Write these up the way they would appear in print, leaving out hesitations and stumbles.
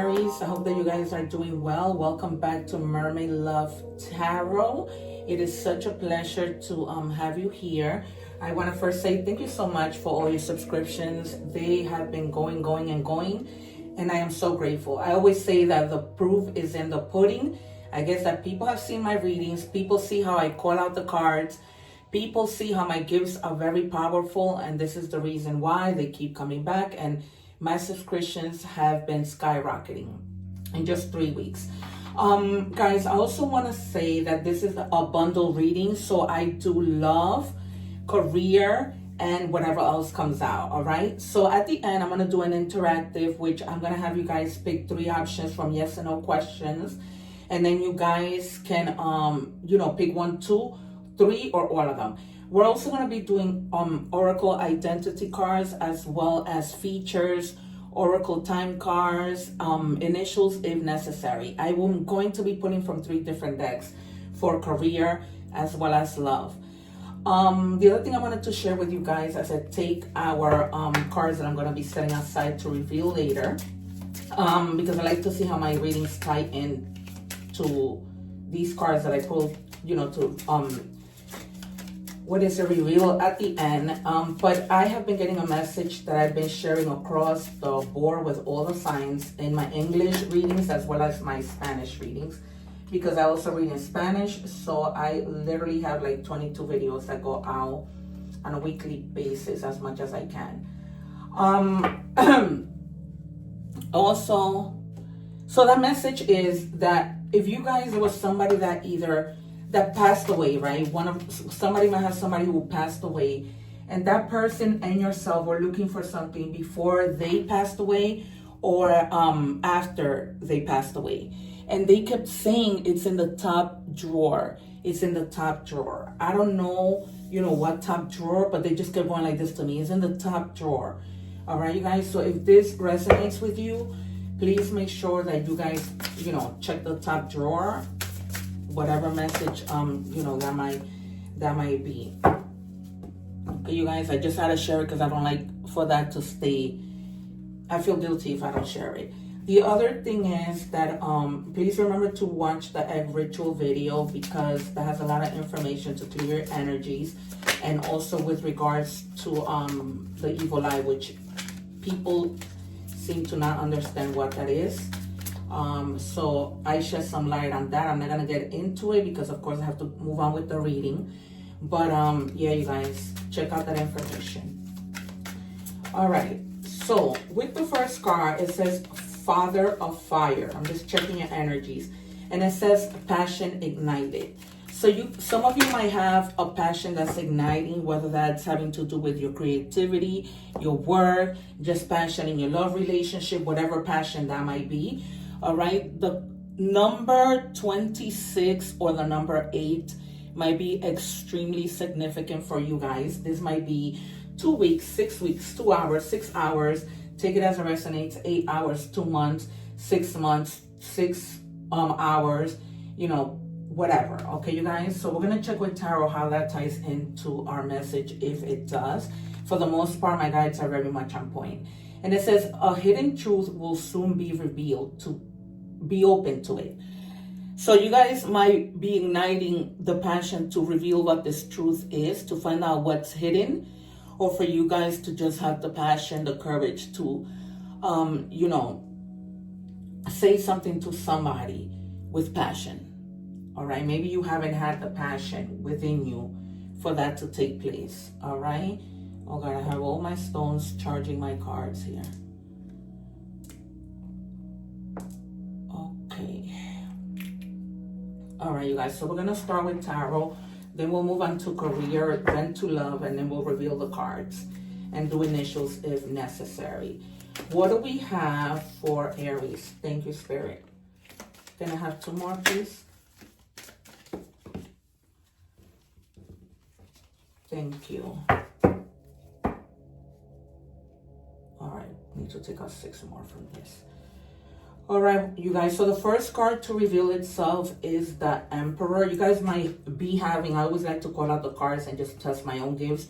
Aries. I hope that you guys are doing well. Welcome back to Mermaid Love Tarot. It is such a pleasure to have you here. I want to first say thank you so much for all your subscriptions. They have been going, and I am so grateful. I always say that the proof is in the pudding. I guess that people have seen my readings. People see how I call out the cards. People see how my gifts are very powerful, and this is the reason why they keep coming back, and my subscriptions have been skyrocketing in just 3 weeks. Guys, I also want to say that this is a bundle reading, so I do love, career, and whatever else comes out. All right, so at the end I'm going to do an interactive, which I'm going to have you guys pick 3 options from yes and no questions, and then you guys can pick 1, 2, 3, or all of them. We're also going to be doing Oracle identity cards, as well as features, Oracle time cards, initials if necessary. I am going to be putting from 3 different decks for career as well as love. The other thing I wanted to share with you guys as I take our cards that I'm going to be setting aside to reveal later, because I like to see how my readings tie in to these cards that I pulled, to what is a reveal at the end. But I have been getting a message that I've been sharing across the board with all the signs in my English readings as well as my Spanish readings, because I also read in Spanish. So I literally have like 22 videos that go out on a weekly basis, as much as I can. Also, so that message is that if you guys was somebody that passed away, right? Somebody might have somebody who passed away, and that person and yourself were looking for something before they passed away or after they passed away. And they kept saying it's in the top drawer. It's in the top drawer. I don't know, what top drawer, but they just kept going like this to me. It's in the top drawer. All right, you guys. So if this resonates with you, please make sure that you guys, check the top drawer. Whatever message that might be. Okay, you guys, I just had to share it because I don't like for that to stay. I feel guilty if I don't share it. The other thing is that please remember to watch the egg ritual video, because that has a lot of information to clear your energies, and also with regards to the evil eye, which people seem to not understand what that is. So I shed some light on that. I'm not gonna get into it because of course I have to move on with the reading, but yeah, you guys, check out that information. All right, so with the first card, it says Father of Fire. I'm just checking your energies, and it says passion ignited. So some of you might have a passion that's igniting, whether that's having to do with your creativity, your work, just passion in your love relationship, whatever passion that might be. All right, the number 26 or the number 8 might be extremely significant for you guys. This might be 2 weeks, 6 weeks, 2 hours, 6 hours. Take it as it resonates. 8 hours, 2 months, 6 months, 6 hours, whatever. Okay, you guys. So we're gonna check with tarot how that ties into our message, if it does. For the most part, my guides are very much on point. And it says a hidden truth will soon be revealed. To be open to it. So you guys might be igniting the passion to reveal what this truth is, to find out what's hidden, or for you guys to just have the passion, the courage to, say something to somebody with passion. All right, maybe you haven't had the passion within you for that to take place. All right. Oh God, I have all my stones charging my cards here. Okay. All right, you guys. So we're going to start with tarot. Then we'll move on to career, then to love, and then we'll reveal the cards and do initials if necessary. What do we have for Aries? Thank you, Spirit. Can I have 2 more, please? Thank you. All right, need to take out 6 more from this. All right, you guys, so the first card to reveal itself is the Emperor. You guys might be having, I always like to call out the cards and just test my own gifts.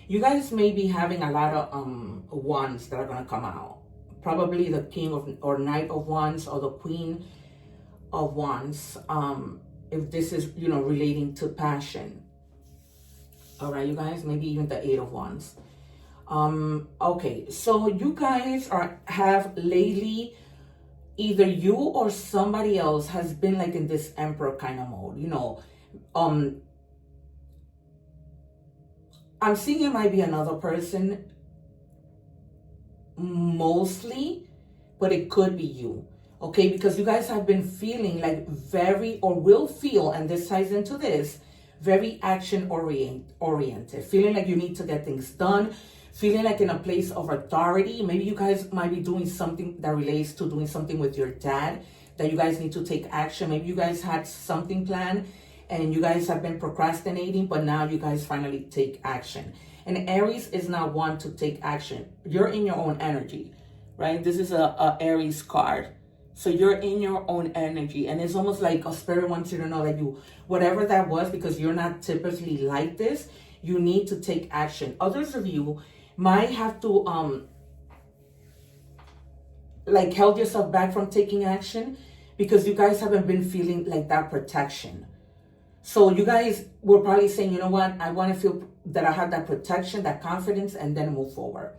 You guys may be having a lot of wands that are going to come out. probably the king of or knight of wands or the queen of wands, if this is, you know, relating to passion. All right, you guys, maybe even the 8 of wands. Okay, so you guys have lately, either you or somebody else has been like in this emperor kind of mode, you know. I'm seeing it might be another person mostly, but it could be you, okay? Because you guys have been feeling like very, or will feel, and this ties into this, very action oriented, feeling like you need to get things done, feeling like in a place of authority. Maybe you guys might be doing something that relates to doing something with your dad, that you guys need to take action. Maybe you guys had something planned and you guys have been procrastinating, but now you guys finally take action. And Aries is not one to take action. You're in your own energy, right? This is a Aries card. So you're in your own energy, and it's almost like a spirit wants you to know that you, whatever that was, because you're not typically like this, you need to take action. Others of you might have to like held yourself back from taking action because you guys haven't been feeling like that protection. So you guys were probably saying, you know what, I want to feel that I have that protection, that confidence, and then move forward.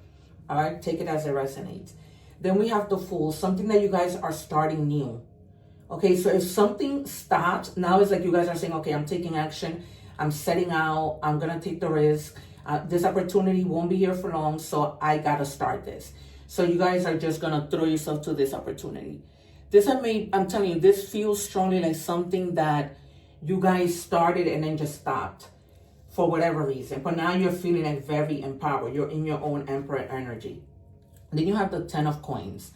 All right, take it as it resonates. Then we have the Fool, something that you guys are starting new. Okay, so if something stopped, now it's like you guys are saying, okay, I'm taking action, I'm setting out, I'm going to take the risk. This opportunity won't be here for long, so I got to start this. So you guys are just going to throw yourself to this opportunity. I'm telling you, this feels strongly like something that you guys started and then just stopped for whatever reason. But now you're feeling like very empowered. You're in your own emperor energy. Then you have the 10 of coins.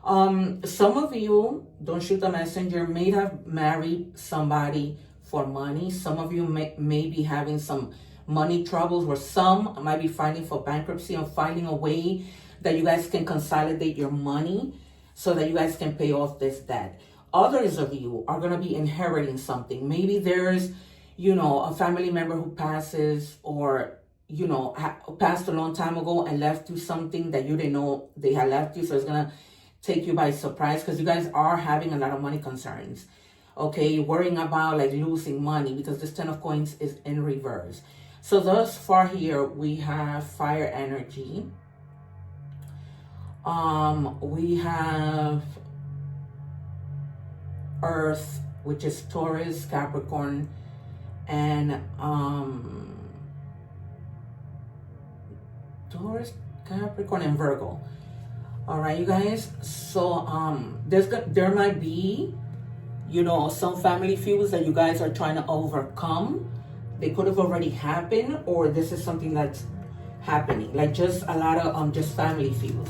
Some of you, don't shoot the messenger, may have married somebody for money. Some of you may be having some money troubles, where some might be filing for bankruptcy and finding a way that you guys can consolidate your money so that you guys can pay off this debt. Others of you are going to be inheriting something. Maybe there's, you know, a family member who passes, or you know, passed a long time ago and left you something that you didn't know they had left you. So it's going to take you by surprise, because you guys are having a lot of money concerns. Okay, worrying about like losing money, because this 10 of coins is in reverse. So thus far here, we have fire energy. We have Earth, which is Taurus, Capricorn, and Taurus, Capricorn, and Virgo. All right, you guys. So there might be, you know, some family feuds that you guys are trying to overcome. They could have already happened, or this is something that's happening. Like just a lot of just family feuds,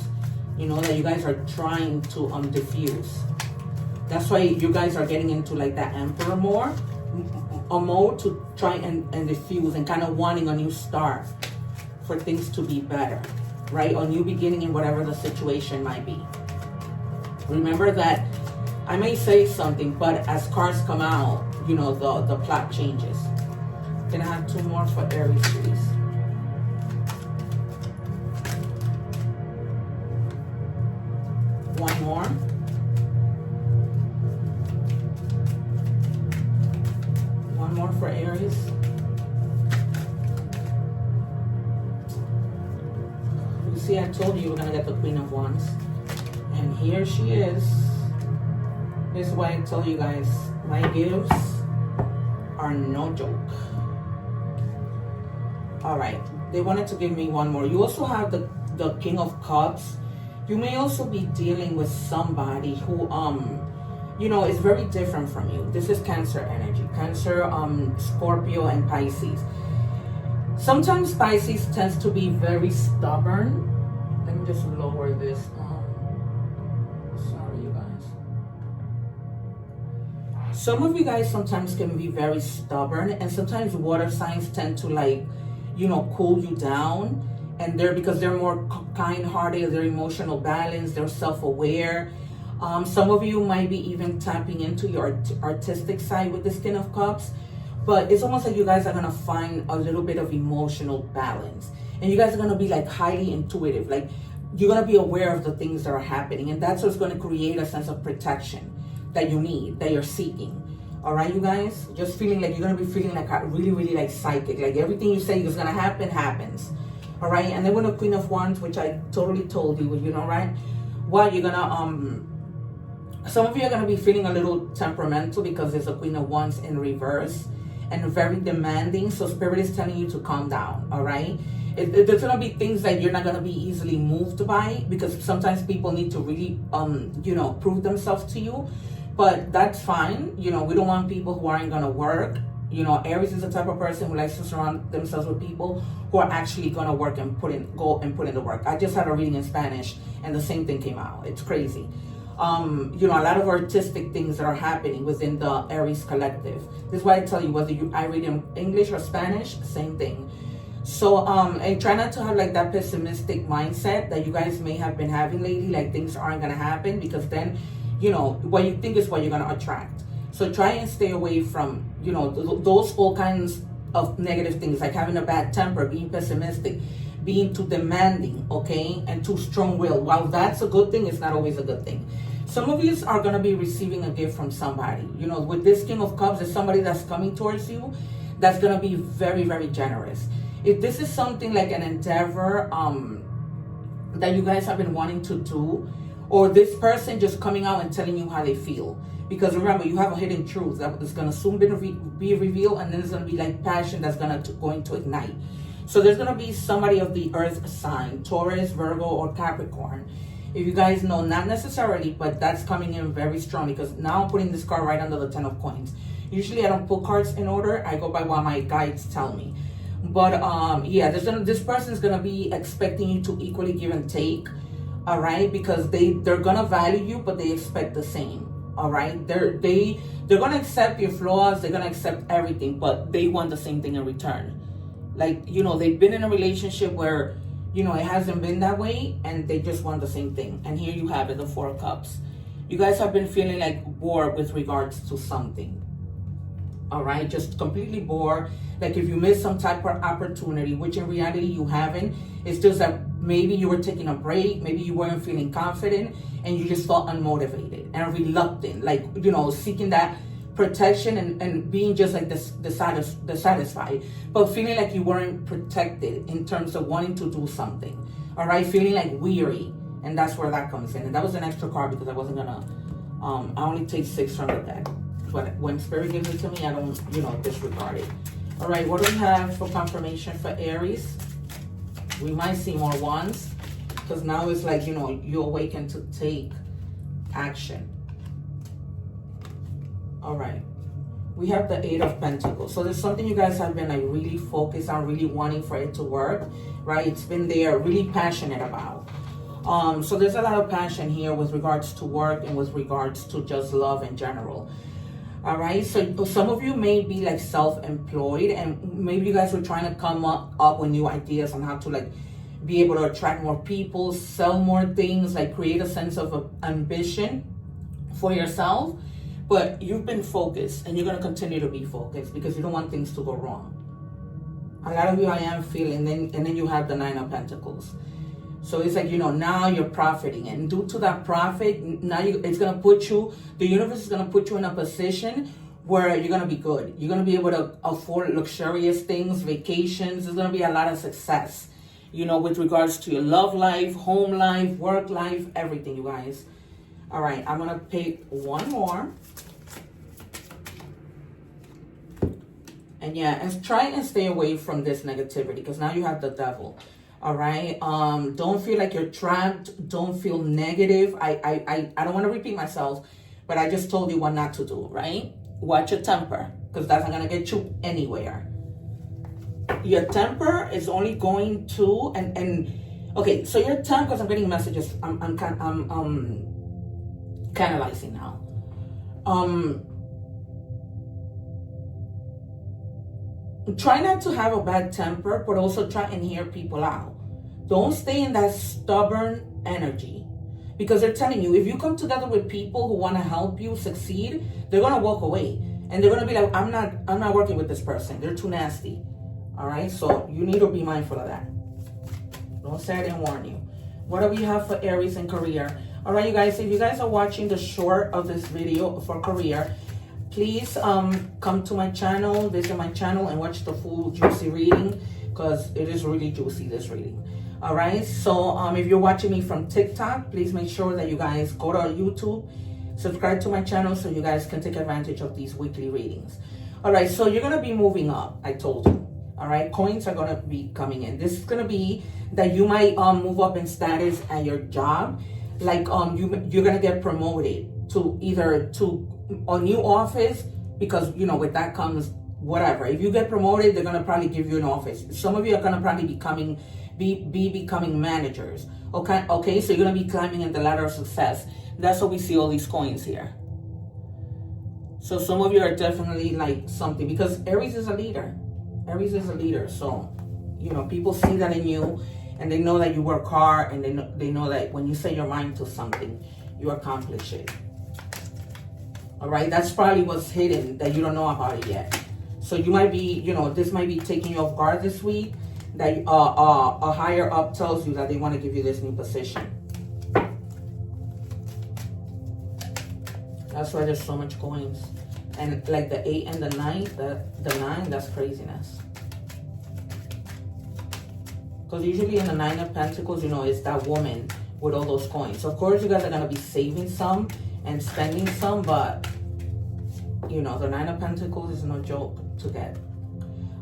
you know, that you guys are trying to diffuse. That's why you guys are getting into like that emperor mode to try and diffuse and kind of wanting a new start for things to be better, right? A new beginning in whatever the situation might be. Remember that I may say something, but as cards come out, you know, the plot changes. Can I have 2 more for Aries, please? One more. One more for Aries. You see, I told you we're gonna get the Queen of Wands, and here she is. This is why I tell you guys, my gifts are no joke. All right, they wanted to give me one more. You also have the King of Cups. You may also be dealing with somebody who, you know, is very different from you. This is Cancer energy. Cancer, Scorpio, and Pisces. Sometimes Pisces tends to be very stubborn. Let me just lower this. Sorry, you guys. Some of you guys sometimes can be very stubborn, and sometimes water signs tend to, like, you know, cool you down. And because they're more kind-hearted, they're emotional balanced, they're self-aware. Some of you might be even tapping into your artistic side with this King of Cups. But it's almost like you guys are going to find a little bit of emotional balance. And you guys are going to be like highly intuitive. Like you're going to be aware of the things that are happening, and that's what's going to create a sense of protection that you need, that you're seeking. All right, you guys, just feeling like you're going to be feeling like really, really like psychic, like everything you say is going to happen happens. All right, and then with the Queen of Wands, which I totally told you, you know, right? Well, you're gonna some of you are gonna be feeling a little temperamental because there's a Queen of Wands in reverse and very demanding. So Spirit is telling you to calm down. All right, there's gonna be things that you're not gonna be easily moved by, because sometimes people need to really you know, prove themselves to you. But that's fine. You know, we don't want people who aren't gonna work. You know, Aries is the type of person who likes to surround themselves with people who are actually going to work and put in the work. I just had a reading in Spanish and the same thing came out. It's crazy. You know, a lot of artistic things that are happening within the Aries collective. This is why I tell you, whether I read in English or Spanish, same thing. So, and try not to have like that pessimistic mindset that you guys may have been having lately, like things aren't going to happen, because then, you know, what you think is what you're going to attract. So try and stay away from, you know, those all kinds of negative things, like having a bad temper, being pessimistic, being too demanding, okay, and too strong-willed. While that's a good thing, it's not always a good thing. Some of you are going to be receiving a gift from somebody. You know, with this King of Cups, there's somebody that's coming towards you that's going to be very, very generous. If this is something like an endeavor that you guys have been wanting to do, or this person just coming out and telling you how they feel. Because remember, you have a hidden truth that is going to soon be revealed, and then there's going to be like passion that's going to ignite. So there's going to be somebody of the earth sign, Taurus, Virgo, or Capricorn. If you guys know, not necessarily, but that's coming in very strong, because now I'm putting this card right under the 10 of coins. Usually I don't put cards in order. I go by what my guides tell me. But yeah, this person is going to be expecting you to equally give and take. All right, because they're going to value you, but they expect the same. All right, they're gonna accept your flaws, they're gonna accept everything, but they want the same thing in return. Like, you know, they've been in a relationship where, you know, it hasn't been that way, and they just want the same thing. And here you have it, the Four of Cups. You guys have been feeling like bored with regards to something. All right, just completely bored. Like if you missed some type of opportunity, which in reality you haven't. It's just that maybe you were taking a break, maybe you weren't feeling confident, and you just felt unmotivated and reluctant, like, you know, seeking that protection and being just like dissatisfied, but feeling like you weren't protected in terms of wanting to do something. All right, feeling like weary, and that's where that comes in. And that was an extra card because I wasn't gonna I only take 6 from the deck. But when Spirit gives it to me, I don't, you know, disregard it. All right, what do we have for confirmation for Aries? We might see more wands, because now it's like, you know, you awaken to take action. All right, we have the 8 of Pentacles. So there's something you guys have been like really focused on, really wanting for it to work, right? It's been there, really passionate about. So there's a lot of passion here with regards to work and with regards to just love in general. All right, so some of you may be like self-employed, and maybe you guys were trying to come up with new ideas on how to like be able to attract more people, sell more things, like create a sense of ambition for yourself. But you've been focused, and you're going to continue to be focused because you don't want things to go wrong. A lot of you I am feeling, and then you have the 9 of Pentacles. So it's like, you know, now you're profiting, and due to that profit, now it's going to put you, the universe is going to put you in a position where you're going to be good. You're going to be able to afford luxurious things, vacations. There's going to be a lot of success, you know, with regards to your love life, home life, work life, everything, you guys. All right, I'm going to pick one more. And yeah, and try and stay away from this negativity, because now you have the Devil. All right, don't feel like you're trapped. Don't feel negative. I don't want to repeat myself, but I just told you what not to do, right? Watch your temper, because that's not going to get you anywhere. Your temper is only going to, okay, so your temper, because I'm getting messages, I'm canalizing now. Try not to have a bad temper, but also try and hear people out. Don't stay in that stubborn energy, because they're telling you, if you come together with people who want to help you succeed, they're going to walk away, and they're going to be like, I'm not working with this person. They're too nasty. All right. So you need to be mindful of that. Don't say I didn't warn you. What do we have for Aries and career? All right, you guys, if you guys are watching the short of this video for career, please come to my channel, visit my channel, and watch the full juicy reading, because it is really juicy, this reading. All right, so if you're watching me from TikTok, please make sure that you guys go to YouTube, subscribe to my channel so you guys can take advantage of these weekly readings. All right, so you're going to be moving up, I told you. All right, coins are going to be coming in. This is going to be that you might move up in status at your job. Like you're going to get promoted to either to a new office, because, you know, with that comes whatever. If you get promoted, they're going to probably give you an office. Some of you are going to probably be becoming managers. Okay, so you're going to be climbing in the ladder of success. That's why we see all these coins here. So some of you are definitely like something, because Aries is a leader. Aries is a leader. So, you know, people see that in you, and they know that you work hard, and they know that when you set your mind to something, you accomplish it. All right, that's probably what's hidden that you don't know about it yet. So you might be, you know, this might be taking you off guard this week, that a higher up tells you that they want to give you this new position. That's why there's so much coins. And like the 8 and the 9, the 9, that's craziness. Because usually in the 9 of Pentacles, you know, it's that woman with all those coins. So of course you guys are going to be saving some and spending some, but, you know, the 9 of Pentacles is no joke to get.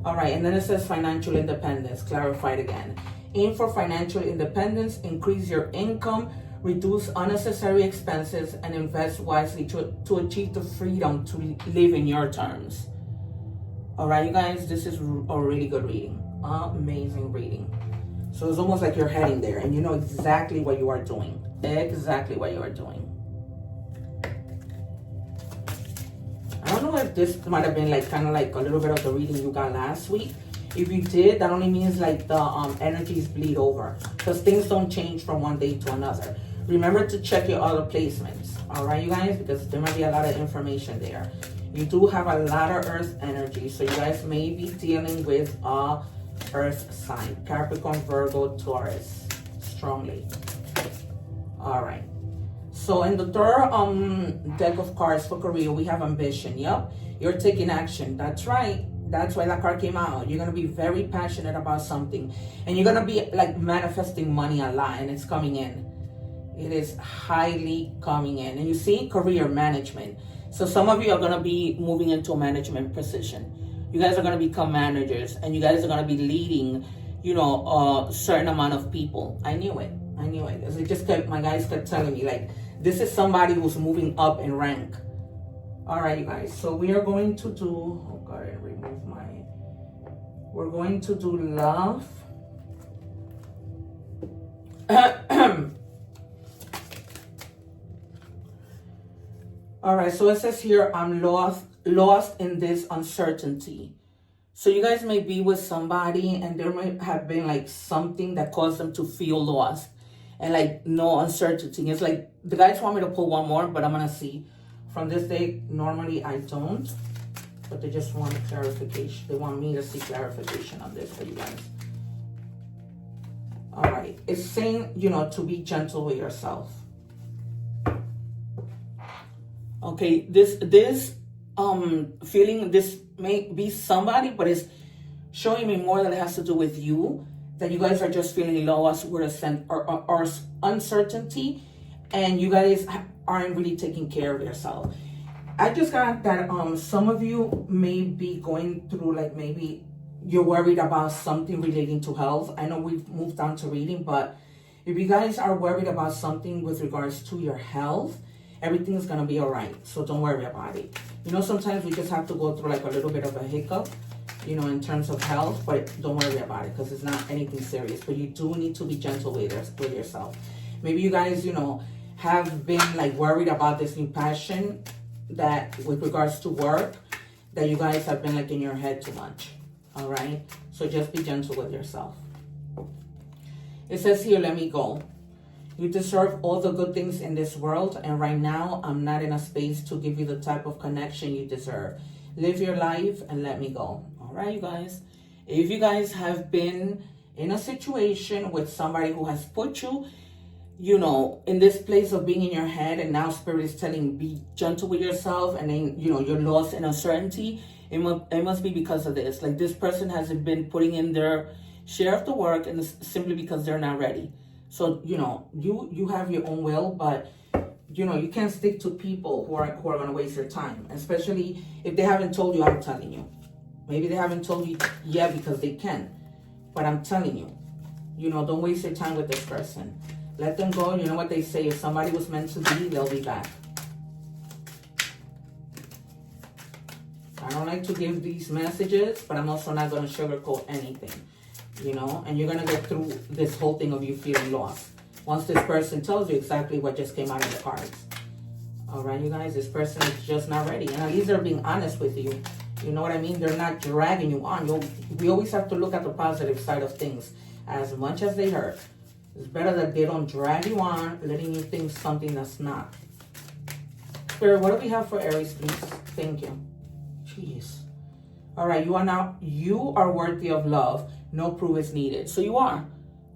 All right, and then it says financial independence, clarified again. Aim for financial independence, increase your income, reduce unnecessary expenses, and invest wisely to achieve the freedom to live in your terms. All right, you guys, this is a really good reading. Amazing reading. So it's almost like you're heading there, and you know exactly what you are doing. Exactly what you are doing. I don't know if this might have been like kind of like a little bit of the reading you got last week. If you did, that only means like the energies bleed over, because things don't change from one day to another. Remember to check your other placements, all right, you guys, because there might be a lot of information there. You do have a lot of earth energy, so you guys may be dealing with a earth sign, Capricorn, Virgo, Taurus, strongly. All right. So in the third deck of cards for career, we have ambition. Yep, you're taking action. That's right. That's why that card came out. You're going to be very passionate about something, and you're going to be like manifesting money a lot, and it's coming in. It is highly coming in. And you see, career management. So some of you are going to be moving into a management position. You guys are going to become managers, and you guys are going to be leading, you know, a certain amount of people. I knew it. I knew it. As it just kept, my guys kept telling me, like, this is somebody who's moving up in rank. All right, you guys. So we are going to do, oh God, I remove my, we're going to do love. All right, so it says here, I'm lost in this uncertainty. So you guys may be with somebody, and there might have been like something that caused them to feel lost and like no uncertainty. It's like the guys want me to pull one more, but I'm gonna see from this day. Normally I don't, but they just want clarification. They want me to see clarification on this for you guys. All right, it's saying, you know, to be gentle with yourself. Okay, this feeling, this may be somebody, but it's showing me more that it has to do with you, that you guys are just feeling lost with a sense or uncertainty, and you guys aren't really taking care of yourself. I just got that some of you may be going through, like, maybe you're worried about something relating to health. I know we've moved on to reading, but if you guys are worried about something with regards to your health, everything's gonna be all right. So don't worry about it. You know, sometimes we just have to go through like a little bit of a hiccup, you know, in terms of health, but don't worry about it because it's not anything serious. But you do need to be gentle with yourself. Maybe you guys, you know, have been like worried about this new passion that with regards to work, that you guys have been like in your head too much. All right. So just be gentle with yourself. It says here, let me go. You deserve all the good things in this world, and right now, I'm not in a space to give you the type of connection you deserve. Live your life and let me go. All right, you guys. If you guys have been in a situation with somebody who has put you you know, in this place of being in your head, and now Spirit is telling, be gentle with yourself, and then, you know, you're lost in uncertainty. It must be because of this. Like, this person hasn't been putting in their share of the work, and it's simply because they're not ready. So, you know, you have your own will, but, you know, you can't stick to people who are going to waste your time, especially if they haven't told you. I'm telling you. Maybe they haven't told you yet because they can, but I'm telling you, you know, don't waste your time with this person. Let them go. You know what they say, if somebody was meant to be, they'll be back. I don't like to give these messages, but I'm also not going to sugarcoat anything, you know, and you're going to get through this whole thing of you feeling lost once this person tells you exactly what just came out of the cards. All right, you guys, this person is just not ready, and at least they're being honest with you. You know what I mean? They're not dragging you on. We always have to look at the positive side of things. As much as they hurt, it's better that they don't drag you on, letting you think something that's not. Spirit, what do we have for Aries, please? Thank you. Jeez. All right, you are worthy of love. No proof is needed. So you are.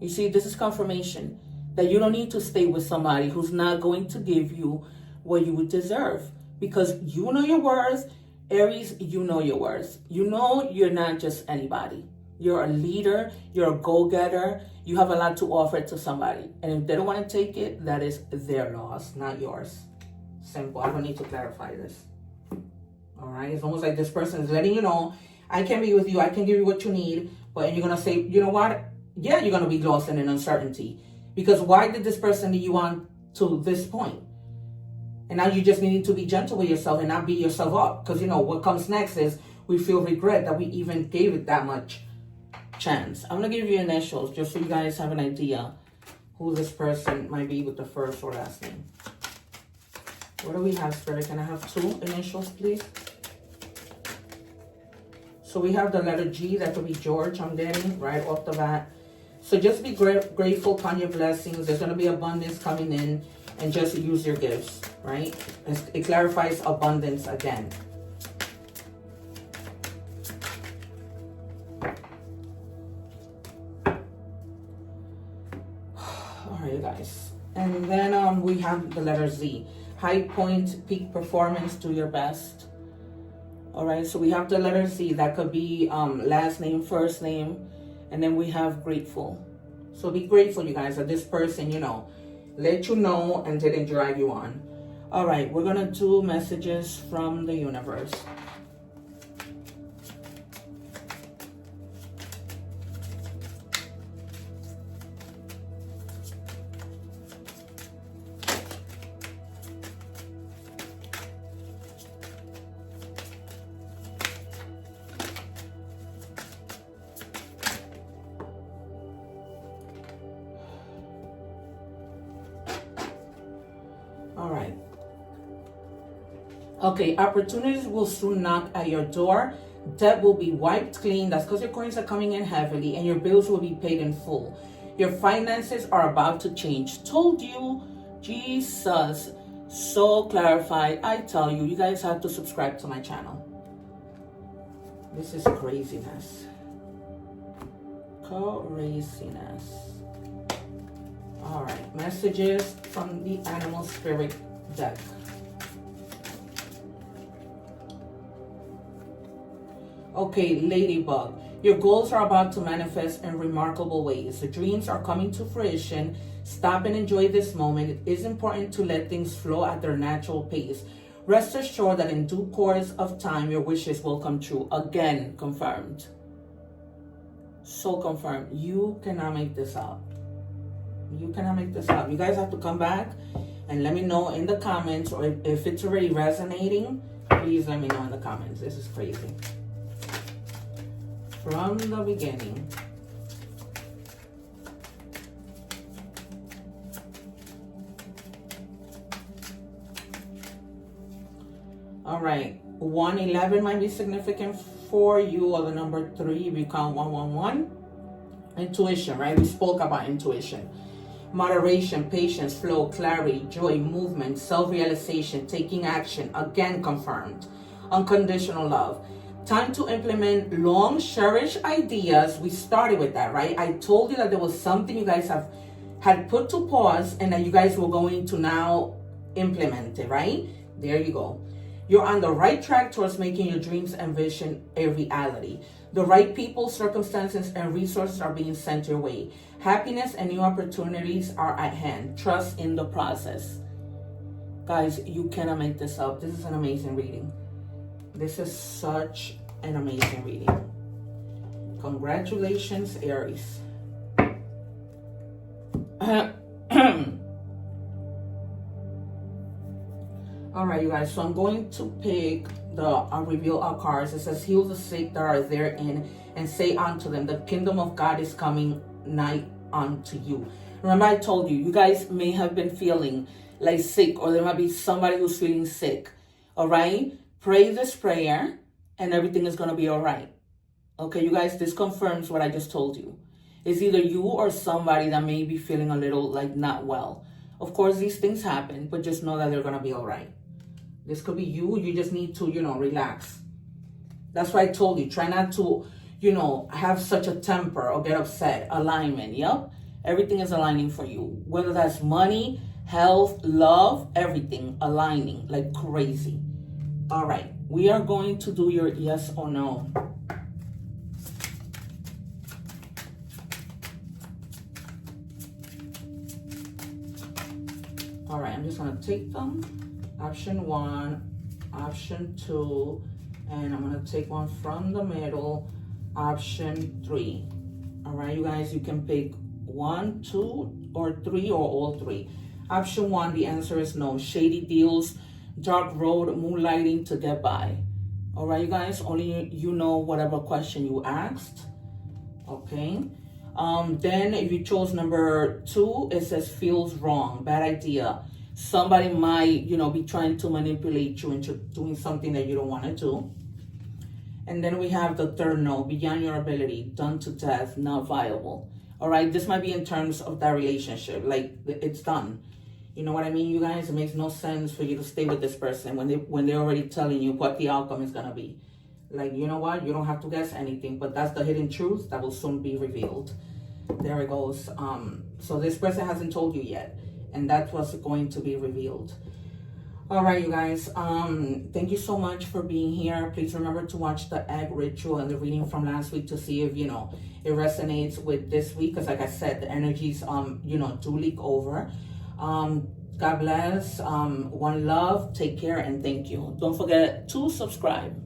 You see, this is confirmation that you don't need to stay with somebody who's not going to give you what you would deserve, because you know your worth. Aries, you know your worth. You know you're not just anybody. You're a leader. You're a go-getter. You have a lot to offer to somebody. And if they don't want to take it, that is their loss, not yours. Simple. I don't need to clarify this. All right? It's almost like this person is letting you know, I can be with you. I can give you what you need. But you're going to say, you know what? Yeah, you're going to be lost in an uncertainty. Because why did this person lead you on to this point? And now you just need to be gentle with yourself and not beat yourself up. Because, you know, what comes next is we feel regret that we even gave it that much chance. I'm going to give you initials just so you guys have an idea who this person might be with the first or last name. What do we have, Spirit? Can I have 2 initials, please? So we have the letter G. That could be George, I'm getting right off the bat. So just be grateful, count your blessings. There's going to be abundance coming in, and just use your gifts, right? It clarifies abundance again. All right, guys. And then we have the letter Z. High point, peak performance, do your best. All right, so we have the letter Z. That could be last name, first name. And then we have grateful. So be grateful, you guys, that this person, you know, let you know and didn't drag you on. All right, we're going to do messages from the universe. All right. Okay, opportunities will soon knock at your door. Debt will be wiped clean. That's because your coins are coming in heavily, and your bills will be paid in full. Your finances are about to change. Told you, Jesus. So clarified. I tell you, you guys have to subscribe to my channel. This is craziness. Craziness. All right, messages from the animal spirit deck. Okay, Ladybug, your goals are about to manifest in remarkable ways. The dreams are coming to fruition. Stop and enjoy this moment. It is important to let things flow at their natural pace. Rest assured that in due course of time, your wishes will come true. Again, confirmed. So confirmed. You cannot make this up. You cannot make this up. You guys have to come back and let me know in the comments, or if it's already resonating, please let me know in the comments. This is crazy. From the beginning. All right, 111 might be significant for you, or the number 3 if you count 111. Intuition, right? We spoke about intuition. Moderation, patience, flow, clarity, joy, movement, self-realization, taking action, again confirmed. Unconditional love. Time to implement long cherished ideas. We started with that, right? I told you that there was something you guys have had put to pause and that you guys were going to now implement it, right? There you go. You're on the right track towards making your dreams and vision a reality. The right people, circumstances, and resources are being sent your way. Happiness and new opportunities are at hand. Trust in the process. Guys, you cannot make this up. This is an amazing reading. This is such an amazing reading. Congratulations, Aries. All right, you guys, so I'm going to pick reveal our cards. It says, heal the sick that are therein, and say unto them, the kingdom of God is coming nigh unto you. Remember, I told you, you guys may have been feeling like sick, or there might be somebody who's feeling sick. All right, pray this prayer and everything is going to be all right. Okay, you guys, this confirms what I just told you. It's either you or somebody that may be feeling a little like not well. Of course, these things happen, but just know that they're going to be all right. This could be you. You just need to, relax. That's why I told you, try not to, have such a temper or get upset. Alignment, yep. Everything is aligning for you. Whether that's money, health, love, everything aligning like crazy. All right, we are going to do your yes or no. All right, I'm just gonna take them. Option 1, option 2, and I'm gonna take one from the middle, option 3. All right, you guys, you can pick 1, 2, or 3, or all 3. Option 1, the answer is no. Shady deals, dark road, moonlighting to get by. All right, you guys, only you know whatever question you asked. Okay. Then if you chose number 2, it says feels wrong, bad idea. Somebody might, be trying to manipulate you into doing something that you don't want to do. And then we have the third no, beyond your ability, done to death, not viable. All right, this might be in terms of that relationship, like it's done. You know what I mean, you guys? It makes no sense for you to stay with this person when they're already telling you what the outcome is gonna be. Like, you know what? You don't have to guess anything, but that's the hidden truth that will soon be revealed. There it goes. So this person hasn't told you yet, and that's what's going to be revealed. All right, you guys. Thank you so much for being here. Please remember to watch the egg ritual and the reading from last week to see if it resonates with this week. Because, like I said, the energies do leak over. God bless. One love. Take care and thank you. Don't forget to subscribe.